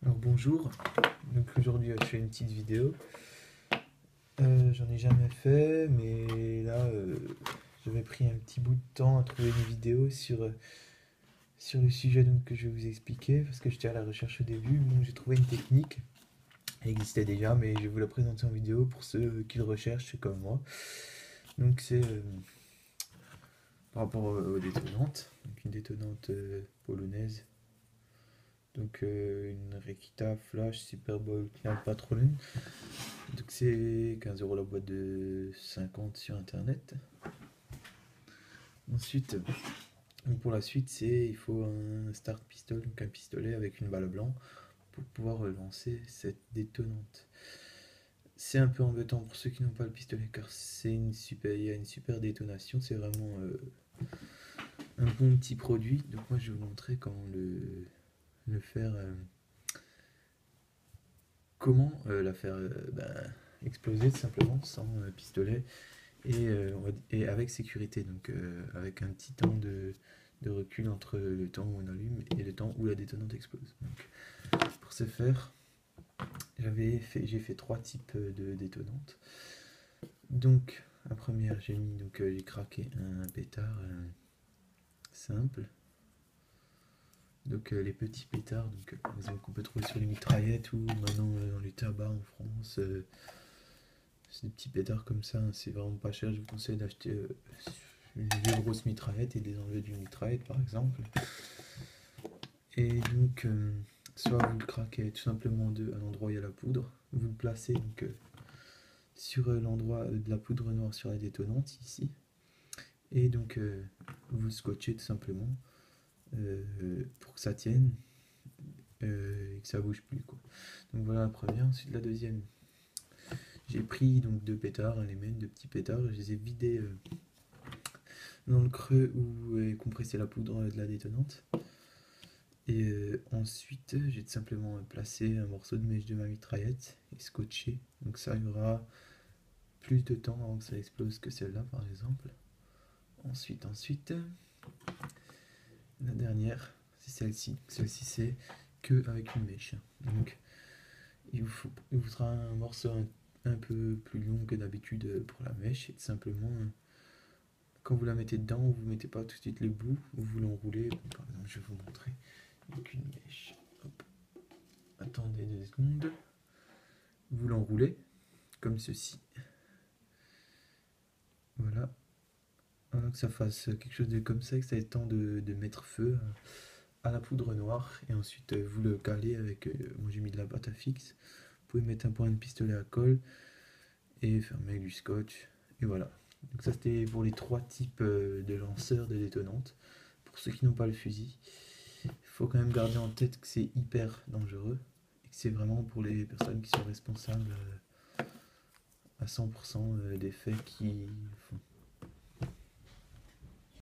Alors bonjour, donc aujourd'hui je fais une petite vidéo. J'en ai jamais fait, mais là j'avais pris un petit bout de temps à trouver une vidéo sur le sujet donc, que je vais vous expliquer parce que j'étais à la recherche au début. Donc j'ai trouvé une technique, elle existait déjà, mais je vais vous la présenter en vidéo pour ceux qui le recherchent comme moi. Donc c'est par rapport aux détonantes, donc une détonante polonaise. Donc une Rekita Flash Superboy Knall Patron. Donc c'est 15 € la boîte de 50 sur internet. Ensuite, pour la suite, il faut un start pistol, donc un pistolet avec une balle blanc pour pouvoir lancer cette détonante. C'est un peu embêtant pour ceux qui n'ont pas le pistolet car il y a une super détonation, c'est vraiment un bon petit produit. Donc moi je vais vous montrer comment le faire, la faire exploser tout simplement sans pistolet et avec sécurité, donc avec un petit temps de recul entre le temps où on allume et le temps où la détonante explose. Donc, pour ce faire, j'ai fait trois types de détonantes. Donc, la première, j'ai craqué un pétard simple. Donc les petits pétards, qu'on peut trouver sur les mitraillettes ou maintenant dans les tabacs en France. C'est des petits pétards comme ça, hein, c'est vraiment pas cher. Je vous conseille d'acheter une grosse mitraillette et de les enlever d'une mitraillette par exemple. Et donc, soit vous le craquez tout simplement à l'endroit où il y a la poudre, vous le placez donc, sur l'endroit de la poudre noire sur la détonante ici, et donc vous scotchez tout simplement pour que ça tienne et que ça bouge plus quoi. Donc voilà la première. Ensuite la deuxième, j'ai pris donc deux pétards, les mêmes deux petits pétards, je les ai vidés dans le creux où est compressée la poudre de la détonante. Et ensuite, j'ai tout simplement placé un morceau de mèche de ma mitraillette et scotché. Donc ça, il y aura plus de temps avant que ça explose que celle-là, par exemple. Ensuite, la dernière, c'est celle-ci. Celle-ci, c'est que avec une mèche. Donc, il vous faudra un morceau un peu plus long que d'habitude pour la mèche. Et tout simplement, quand vous la mettez dedans, vous ne mettez pas tout de suite les bouts, vous l'enroulez. Par exemple, je vais vous montrer avec une mèche. Hop. Attendez 2 secondes. Vous l'enroulez comme ceci. Voilà. Voilà, que ça fasse quelque chose de comme ça, que ça ait le temps de mettre feu à la poudre noire. Et ensuite, vous le calez avec. Moi, j'ai mis de la pâte à fixe. Vous pouvez mettre un point de pistolet à colle et fermer avec du scotch. Et voilà. Donc, ça, c'était pour les trois types de lanceurs de détonantes. Pour ceux qui n'ont pas le fusil, il faut quand même garder en tête que c'est hyper dangereux et que c'est vraiment pour les personnes qui sont responsables à 100% des faits qu'ils font.